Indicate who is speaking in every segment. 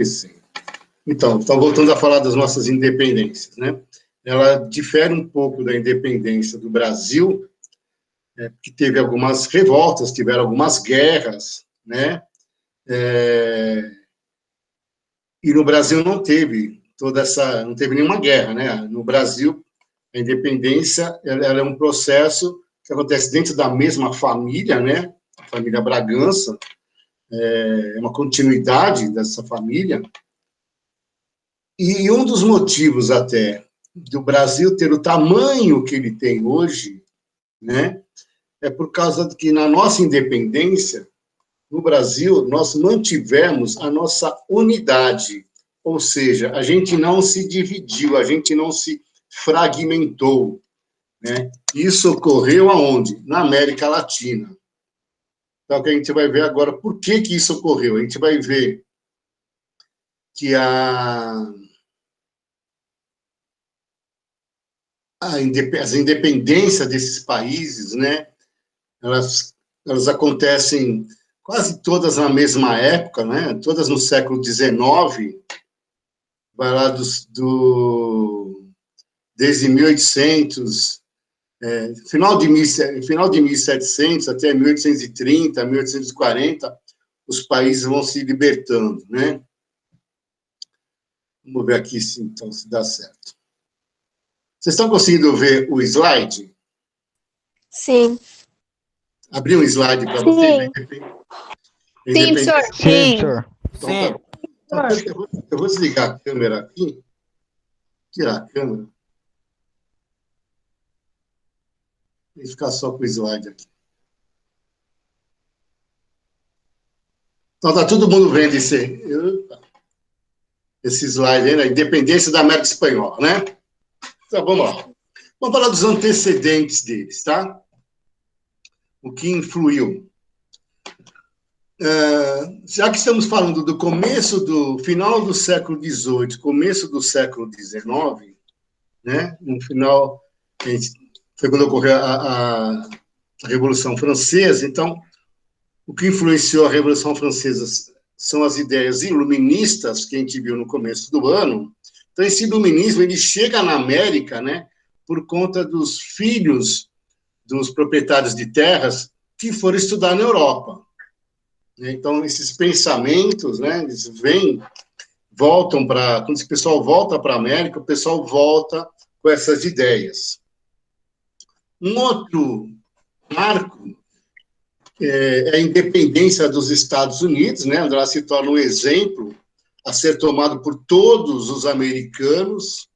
Speaker 1: esquecendo. Então, voltando a falar das nossas independências, né? Ela difere um pouco da independência do Brasil, que teve algumas revoltas, tiveram algumas guerras, né? E no Brasil não teve não teve nenhuma guerra, né? No Brasil, a independência ela é um processo que acontece dentro da mesma família, né? A família Bragança, é uma continuidade dessa família. E um dos motivos até do Brasil ter o tamanho que ele tem hoje, né? É por causa de que na nossa independência, no Brasil, nós mantivemos a nossa unidade, ou seja, a gente não se dividiu, a gente não se fragmentou, né? Isso ocorreu aonde? Na América Latina. Então, que a gente vai ver agora por que isso ocorreu. A gente vai ver que as independências desses países, né? Elas acontecem quase todas na mesma época, né? Todas no século XIX, vai lá desde 1800, final de 1700 até 1830, 1840, os países vão se libertando, né? Vamos ver aqui então, se dá certo. Vocês estão conseguindo ver o slide?
Speaker 2: Sim.
Speaker 1: Abri um slide para vocês?
Speaker 2: Sim, professor.
Speaker 3: Sim, senhor.
Speaker 1: Então, tá. Eu vou desligar a câmera aqui, tirar a câmera, e ficar só com o slide aqui. Então, tá todo mundo vendo esse slide aí, né? Independência da América Espanhola, né? Então, vamos lá. Vamos falar dos antecedentes deles, tá? O que influiu. Já que estamos falando do final do século XVIII, começo do século XIX, né? No final, foi quando ocorreu a Revolução Francesa. Então, o que influenciou a Revolução Francesa são as ideias iluministas que a gente viu no começo do ano. Então, esse iluminismo ele chega na América, né? Por conta dos filhos dos proprietários de terras que foram estudar na Europa. Então, esses pensamentos, né, eles voltam para... Quando esse pessoal volta para a América, o pessoal volta com essas ideias. Um outro marco é a independência dos Estados Unidos, né, onde ela se torna um exemplo a ser tomado por todos os americanos,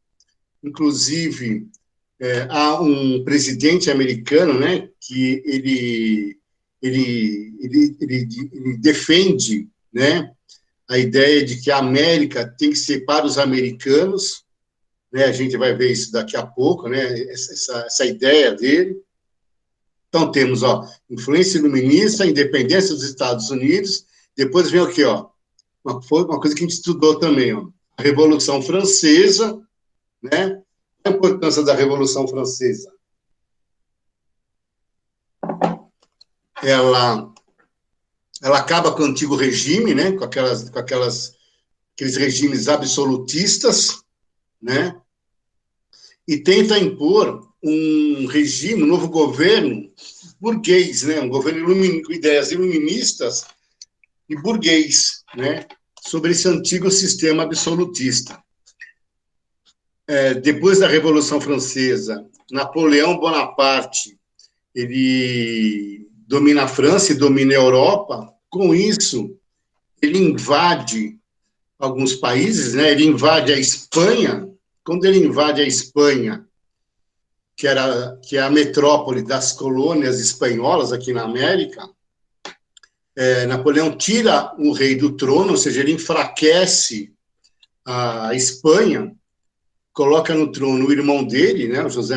Speaker 1: inclusive há um presidente americano, né, que ele defende, né, a ideia de que a América tem que ser para os americanos, né, a gente vai ver isso daqui a pouco, né, essa ideia dele. Então, temos, influência iluminista, independência dos Estados Unidos, depois vem o quê, uma coisa que a gente estudou também, a Revolução Francesa, né, a importância da Revolução Francesa. Ela acaba com o antigo regime, né, com aqueles regimes absolutistas, né, e tenta impor um regime, um novo governo burguês, né, um governo com ideias iluministas e burguês, né, sobre esse antigo sistema absolutista. Depois da Revolução Francesa, Napoleão Bonaparte, ele domina a França e domina a Europa. Com isso, ele invade alguns países, né? Ele invade a Espanha. Quando ele invade a Espanha, que é a metrópole das colônias espanholas aqui na América, Napoleão tira o rei do trono, ou seja, ele enfraquece a Espanha, coloca no trono o irmão dele, né, o José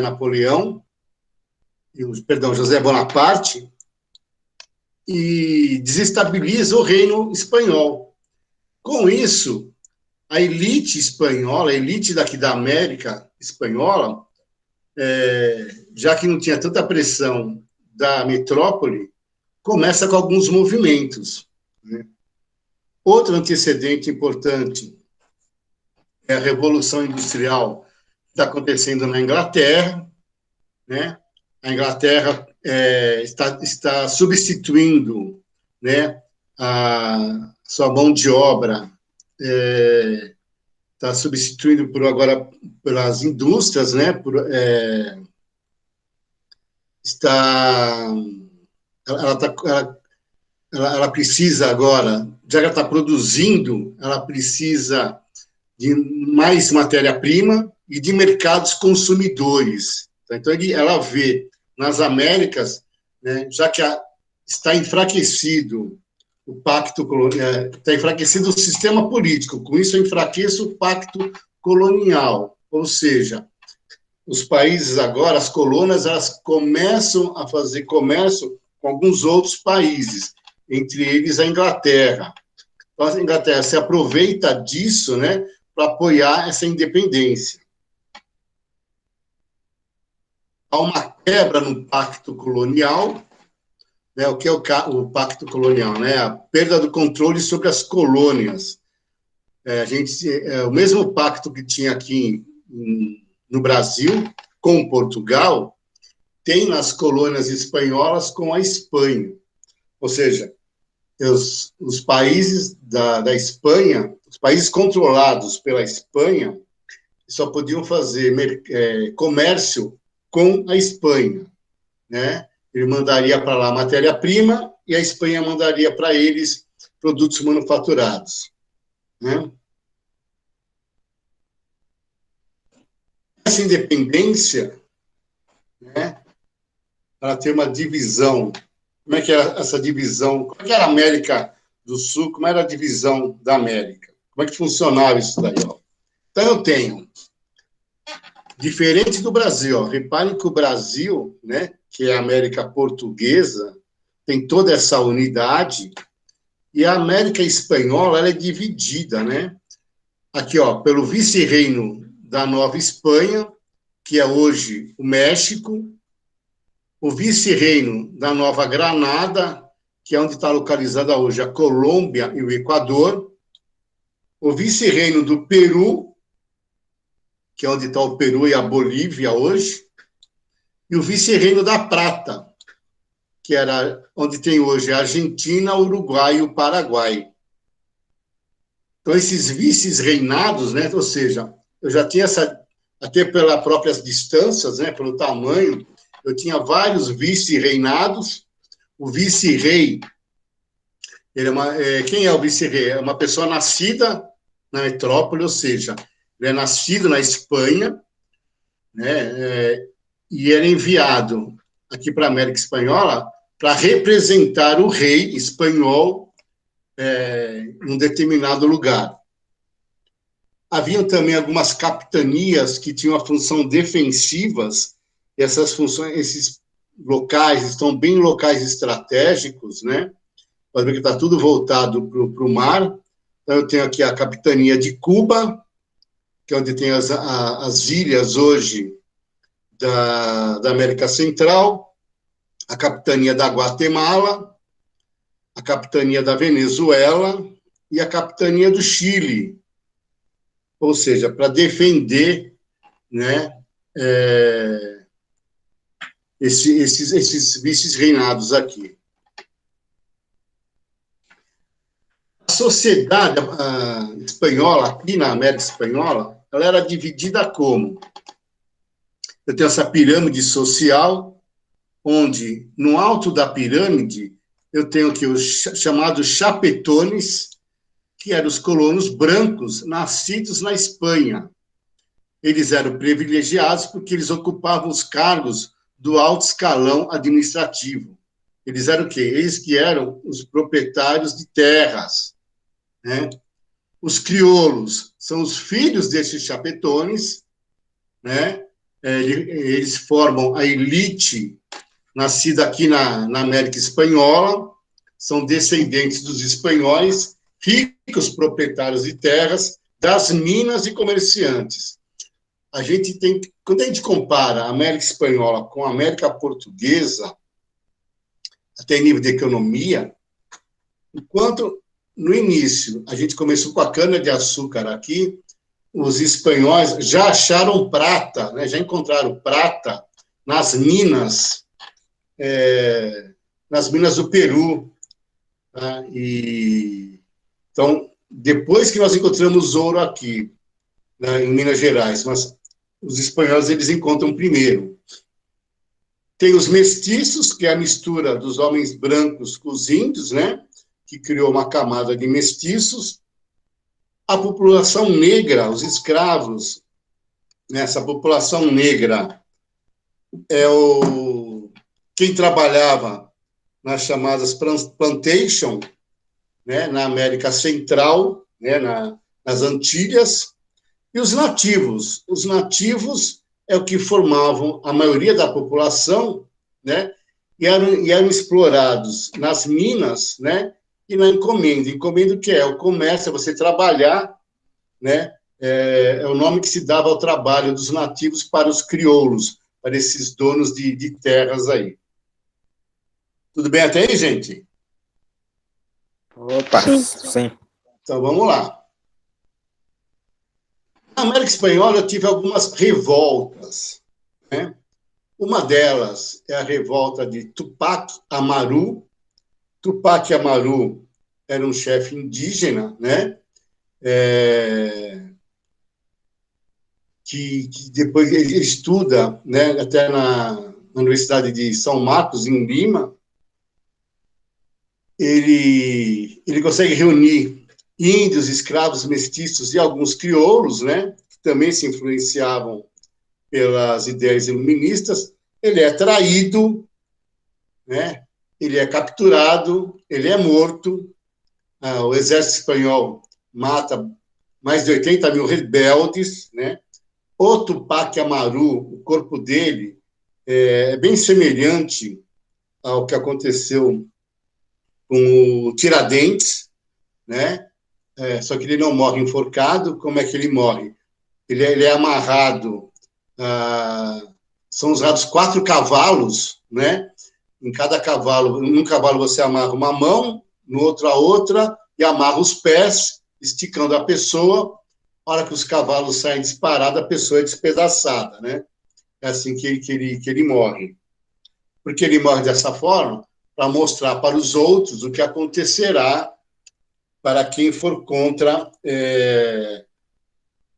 Speaker 1: Bonaparte, e desestabiliza o reino espanhol. Com isso, a elite espanhola, a elite daqui da América espanhola, já que não tinha tanta pressão da metrópole, começa com alguns movimentos, né? Outro antecedente importante é a Revolução Industrial que está acontecendo na Inglaterra, né? A Inglaterra está substituindo, né, a sua mão de obra, está substituindo agora pelas indústrias, né? Ela precisa agora, já que ela está produzindo, ela precisa de mais matéria-prima e de mercados consumidores. Então, ela vê nas Américas, né, já que está enfraquecido o pacto colonial, está enfraquecido o sistema político, com isso enfraquece o pacto colonial, ou seja, os países agora, as colônias, elas começam a fazer comércio com alguns outros países, entre eles a Inglaterra. Então, a Inglaterra se aproveita disso, né, para apoiar essa independência. Há uma quebra no pacto colonial, né, o que é o pacto colonial? Né, a perda do controle sobre as colônias. O mesmo pacto que tinha aqui no Brasil, com Portugal, tem nas colônias espanholas com a Espanha. Ou seja, os países da Espanha, os países controlados pela Espanha, só podiam fazer comércio com a Espanha, né? Ele mandaria para lá matéria-prima e a Espanha mandaria para eles produtos manufaturados, né? Essa independência, né, ela tem uma divisão. Como é que era essa divisão? Como é que era a América do Sul? Como era a divisão da América? Como é que funcionava isso daí? Ó? Então, eu tenho, diferente do Brasil, ó, reparem que o Brasil, né, que é a América Portuguesa, tem toda essa unidade, e a América Espanhola ela é dividida, né? Aqui, ó, pelo vice-reino da Nova Espanha, que é hoje o México, o vice-reino da Nova Granada, que é onde está localizada hoje a Colômbia e o Equador, o vice-reino do Peru, que é onde está o Peru e a Bolívia hoje, e o vice-reino da Prata, que era onde tem hoje a Argentina, o Uruguai e o Paraguai. Então, esses vices-reinados, né, ou seja, eu já tinha até pelas próprias distâncias, né, pelo tamanho, eu tinha vários vice-reinados. O vice-rei, quem é o vice-rei? É uma pessoa nascida na metrópole, ou seja, ele é nascido na Espanha, né, e era enviado aqui para a América Espanhola para representar o rei espanhol em um determinado lugar. Haviam também algumas capitanias que tinham a função defensivas, e essas funções, esses locais estão bem locais estratégicos, né? Pode ver que está tudo voltado para o mar. Então, eu tenho aqui a capitania de Cuba, que é onde tem as ilhas hoje da América Central, a capitania da Guatemala, a capitania da Venezuela e a capitania do Chile, ou seja, para defender, né, esses vices-reinados aqui. A sociedade espanhola, aqui na América Espanhola, ela era dividida como? Eu tenho essa pirâmide social, onde, no alto da pirâmide, eu tenho aqui os chamados chapetones, que eram os colonos brancos nascidos na Espanha. Eles eram privilegiados porque eles ocupavam os cargos do alto escalão administrativo. Eles eram o quê? Eles que eram os proprietários de terras, né? Os crioulos são os filhos desses chapetones, né? Eles formam a elite nascida aqui na América Espanhola, são descendentes dos espanhóis, ricos proprietários de terras, das minas e comerciantes. Quando a gente compara a América Espanhola com a América Portuguesa, até em nível de economia, enquanto no início, a gente começou com a cana-de-açúcar aqui, os espanhóis já acharam prata, né? Já encontraram prata nas minas, do Peru. Tá? Então, depois que nós encontramos ouro aqui, né, em Minas Gerais, mas os espanhóis eles encontram primeiro. Tem os mestiços, que é a mistura dos homens brancos com os índios, né? Que criou uma camada de mestiços. A população negra, os escravos, né? Essa população negra quem trabalhava nas chamadas plantation, né? Na América Central, né? Nas Antilhas, e os nativos. Os nativos é o que formavam a maioria da população, né? E eram explorados nas minas, né? E na encomenda. Encomenda, o que é? O comércio, é você trabalhar, né? É o nome que se dava ao trabalho dos nativos para os crioulos, para esses donos de terras aí. Tudo bem até aí, gente?
Speaker 3: Opa, sim.
Speaker 1: Então, vamos lá. Na América Espanhola, eu tive algumas revoltas, né? Uma delas é a revolta de Tupac Amaru. Tupac Amaru era um chefe indígena, né? Que depois ele estuda, né? Até na Universidade de São Marcos, em Lima. Ele consegue reunir índios, escravos, mestiços e alguns crioulos, né? Que também se influenciavam pelas ideias iluministas. Ele é traído, né? Ele é capturado, ele é morto. O exército espanhol mata mais de 80 mil rebeldes, né? O Tupac Amaru, o corpo dele é bem semelhante ao que aconteceu com o Tiradentes, né? Só que ele não morre enforcado. Como é que ele morre? Ele é amarrado, são usados 4 cavalos, né? Em cada cavalo, num cavalo você amarra uma mão, no outro a outra, e amarra os pés, esticando a pessoa. A hora que os cavalos saem disparados, a pessoa é despedaçada, né? É assim que ele morre. Por que ele morre dessa forma? Para mostrar para os outros o que acontecerá para quem for contra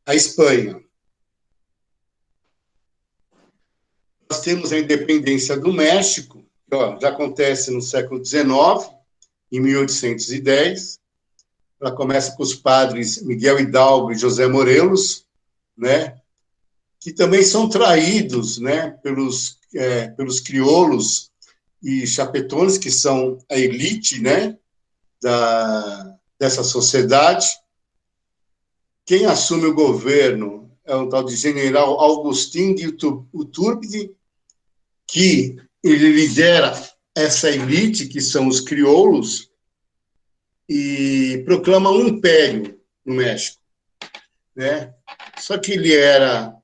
Speaker 1: a Espanha. Nós temos a independência do México, que já acontece no século XIX, em 1810. Ela começa com os padres Miguel Hidalgo e José Morelos, né, que também são traídos, né, pelos crioulos e chapetones, que são a elite, né, dessa sociedade. Quem assume o governo é um tal de general Agustín de Iturbide, que ele lidera essa elite, que são os crioulos, e proclama um império no México, né? Só que ele era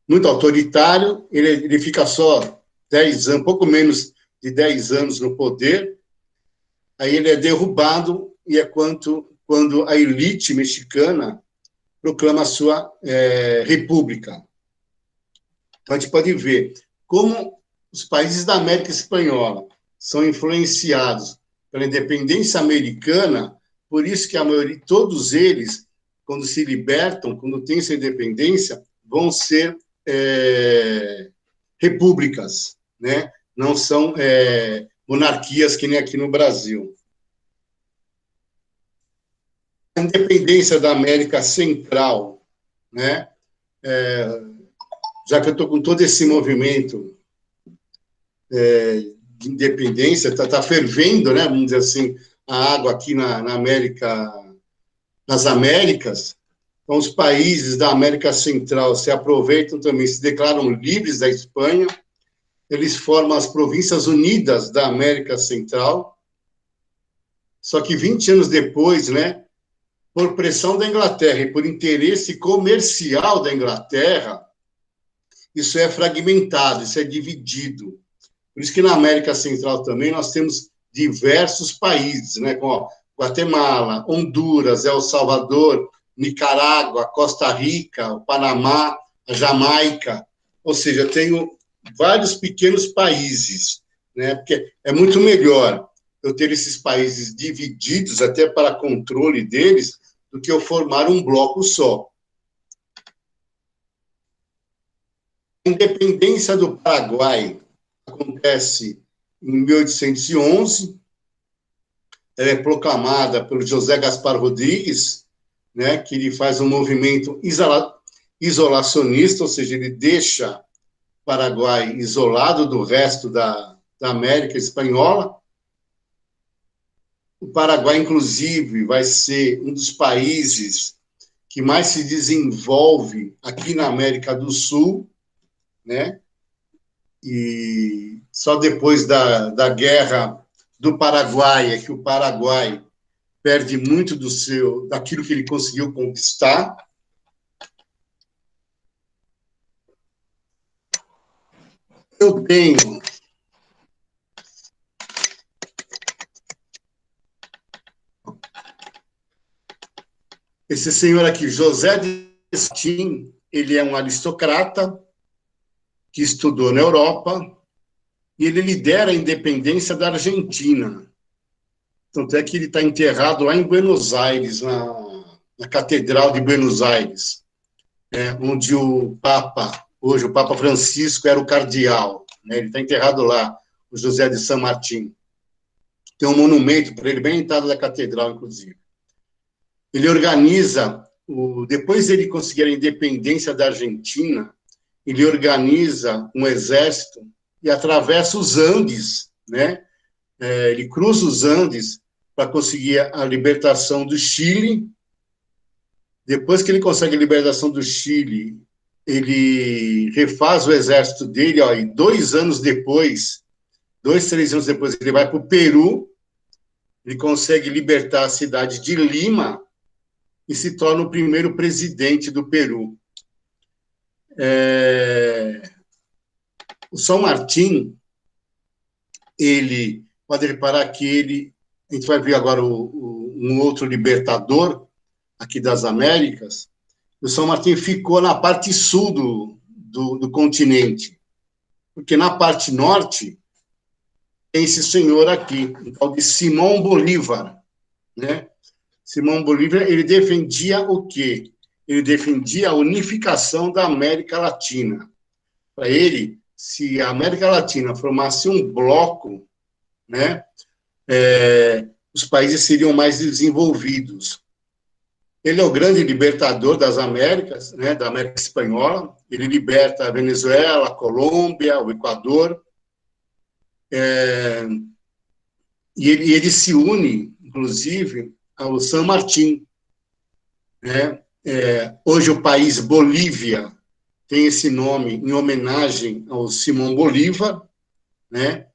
Speaker 1: muito autoritário, ele fica só 10 anos, pouco menos de 10 anos no poder, aí ele é derrubado, e é quando a elite mexicana proclama a sua república. Então, a gente pode ver como os países da América Espanhola são influenciados pela independência americana, por isso que a maioria, todos eles, quando se libertam, quando têm sua independência, vão ser repúblicas, né? Não são monarquias que nem aqui no Brasil. A independência da América Central, né? Já que eu estou com todo esse movimento de independência, está fervendo, né, vamos dizer assim, a água aqui nas Américas. Então, os países da América Central se aproveitam também, se declaram livres da Espanha, eles formam as Províncias Unidas da América Central, só que 20 anos depois, né, por pressão da Inglaterra e por interesse comercial da Inglaterra, isso é fragmentado, isso é dividido. Por isso que na América Central também nós temos diversos países, né, como Guatemala, Honduras, El Salvador, Nicarágua, Costa Rica, o Panamá, a Jamaica, ou seja, eu tenho vários pequenos países, né, porque é muito melhor eu ter esses países divididos, até para controle deles, do que eu formar um bloco só. A independência do Paraguai acontece em 1811, ela é proclamada pelo José Gaspar Rodrigues, né, que ele faz um movimento isolacionista, ou seja, ele deixa o Paraguai isolado do resto da América Espanhola. O Paraguai, inclusive, vai ser um dos países que mais se desenvolve aqui na América do Sul, né? E só depois da guerra do Paraguai é que o Paraguai perde muito daquilo que ele conseguiu conquistar. Eu tenho esse senhor aqui, José de Martim, ele é um aristocrata que estudou na Europa e ele lidera a independência da Argentina. Tanto é que ele está enterrado lá em Buenos Aires, na Catedral de Buenos Aires, onde hoje o Papa Francisco era o cardeal, né? Ele está enterrado lá, o José de San Martín. Tem um monumento para ele bem entrado da catedral, inclusive. Ele organiza, depois de ele conseguir a independência da Argentina, ele organiza um exército e atravessa os Andes, né? Ele cruza os Andes para conseguir a libertação do Chile. Depois que ele consegue a libertação do Chile, ele refaz o exército dele, ó, e 2 anos depois, 2, 3 anos depois, ele vai para o Peru, ele consegue libertar a cidade de Lima e se torna o primeiro presidente do Peru. O São Martín, ele, pode reparar que a gente vai ver agora um outro libertador aqui das Américas, o São Martín ficou na parte sul do continente, porque na parte norte tem esse senhor aqui, o tal de Simão Bolívar, né? Simão Bolívar, ele defendia o quê? Ele defendia a unificação da América Latina. Para ele, se a América Latina formasse um bloco, né, os países seriam mais desenvolvidos. Ele é o grande libertador das Américas, né, da América Espanhola. Ele liberta a Venezuela, a Colômbia, o Equador. E ele se une, inclusive, ao San Martín, né? Hoje o país Bolívia tem esse nome em homenagem ao Simão Bolívar, né?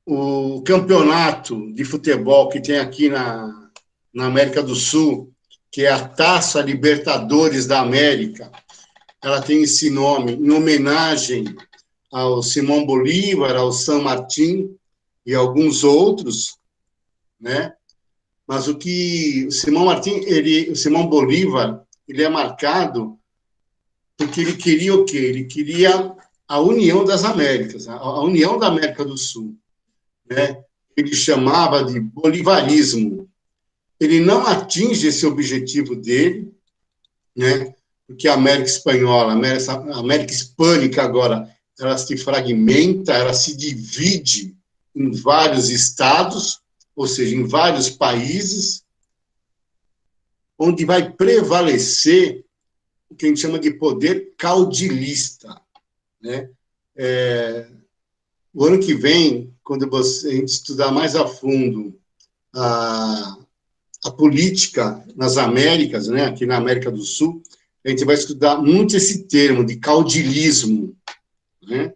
Speaker 1: O campeonato de futebol que tem aqui na América do Sul, que é a Taça Libertadores da América, ela tem esse nome em homenagem ao Simão Bolívar, ao San Martín e alguns outros, né? Mas o Simão Martín, o Simão Bolívar, ele é marcado porque ele queria o quê? Ele queria a união das Américas, a união da América do Sul, né? Ele chamava de bolivarismo. Ele não atinge esse objetivo dele, né? Porque a América Espanhola, a América Hispânica agora, ela se fragmenta, ela se divide em vários estados, ou seja, em vários países, onde vai prevalecer o que a gente chama de poder caudilista, né? O ano que vem, quando a gente estudar mais a fundo a política nas Américas, né, aqui na América do Sul, a gente vai estudar muito esse termo de caudilismo, né?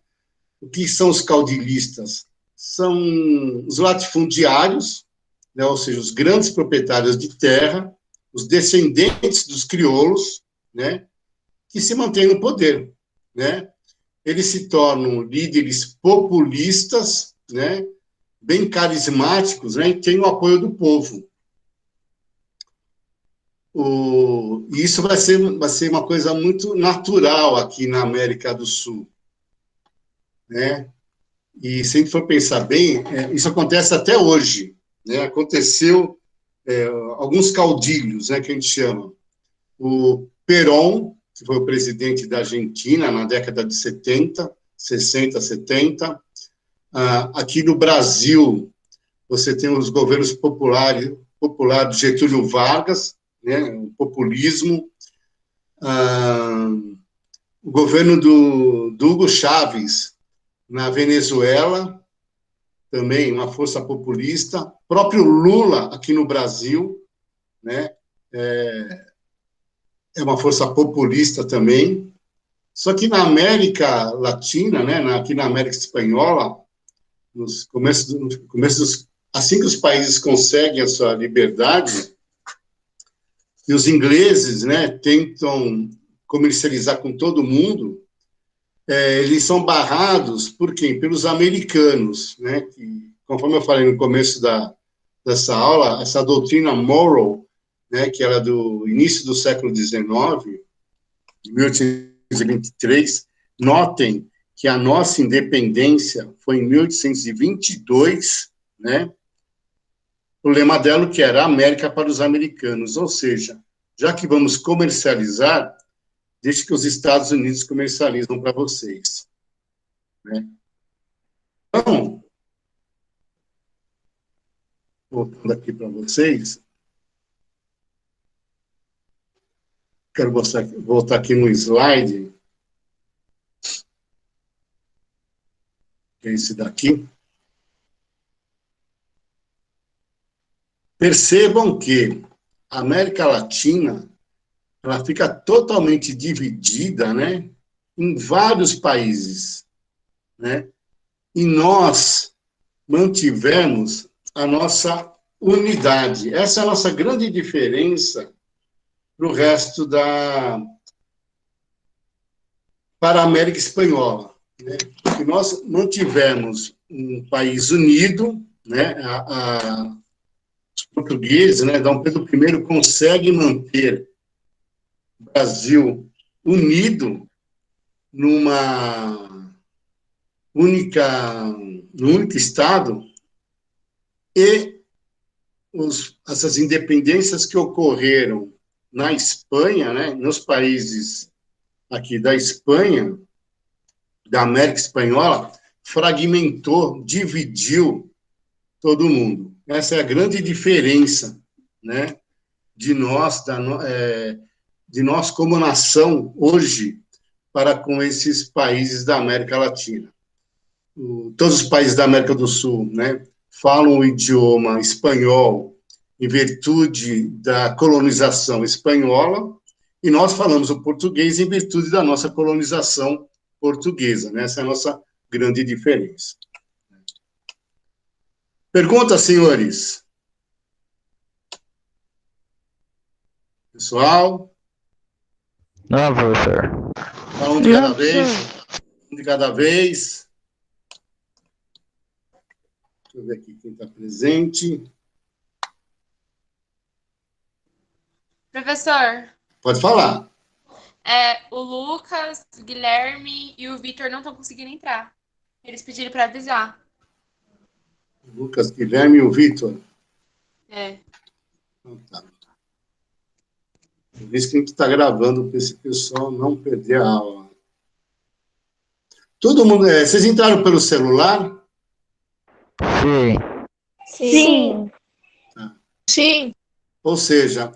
Speaker 1: O que são os caudilistas? São os latifundiários, né, ou seja, os grandes proprietários de terra, os descendentes dos crioulos, né, que se mantêm no poder, né? Eles se tornam líderes populistas, né, bem carismáticos, né, e têm o apoio do povo. E isso vai ser uma coisa muito natural aqui na América do Sul, né? E se a gente for pensar bem, isso acontece até hoje, né? Aconteceu alguns caudilhos, né, que a gente chama. O Perón, que foi o presidente da Argentina na década de 70, 60, 70. Aqui no Brasil, você tem os governos populares do Getúlio Vargas, né, o populismo. O governo do Hugo Chávez na Venezuela, também uma força populista. O próprio Lula aqui no Brasil, né, é uma força populista também. Só que na América Latina, né, aqui na América Espanhola, assim que os países conseguem a sua liberdade, e os ingleses, né, tentam comercializar com todo mundo, eles são barrados por quem? Pelos americanos, né, que, conforme eu falei no começo dessa aula, essa doutrina Monroe, né, que era do início do século XIX, de 1823, notem que a nossa independência foi em 1822, né? O lema dela que era América para os americanos, ou seja, já que vamos comercializar, deixe que os Estados Unidos comercializam para vocês, né? Então, voltando aqui para vocês, quero voltar aqui no slide, que é esse daqui. Percebam que a América Latina, ela fica totalmente dividida, né, em vários países, né, e nós mantivemos a nossa unidade. Essa é a nossa grande diferença para o resto para a América Espanhola, né, que nós mantivemos um país unido, né, os portugueses, né, Dom Pedro I consegue manter o Brasil unido numa num único Estado, e essas independências que ocorreram na Espanha, né, nos países aqui da Espanha, da América Espanhola, fragmentou, dividiu todo mundo. Essa é a grande diferença, né, de nós como nação hoje para com esses países da América Latina. Todos os países da América do Sul, né, falam o idioma espanhol em virtude da colonização espanhola, e nós falamos o português em virtude da nossa colonização portuguesa, né? Essa é a nossa grande diferença. Pergunta, senhores? Pessoal?
Speaker 3: Não, professor.
Speaker 1: Fala um de cada vez. Um de cada vez. Deixa eu ver aqui quem está presente.
Speaker 4: Professor.
Speaker 1: Pode falar.
Speaker 4: O Lucas, o Guilherme e o Vitor não estão conseguindo entrar. Eles pediram para avisar.
Speaker 1: O Lucas, Guilherme e o Vitor. Então, tá. Por isso que a gente está gravando para esse pessoal não perder a aula. Todo mundo. Vocês entraram pelo celular?
Speaker 2: Sim.
Speaker 1: Tá.
Speaker 2: Sim.
Speaker 1: Ou seja,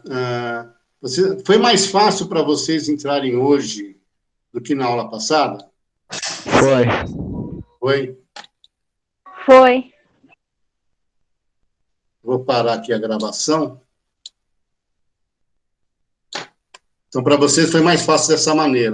Speaker 1: foi mais fácil para vocês entrarem hoje do que na aula passada? Foi?
Speaker 2: Foi.
Speaker 1: Vou parar aqui a gravação. Então, para vocês foi mais fácil dessa maneira.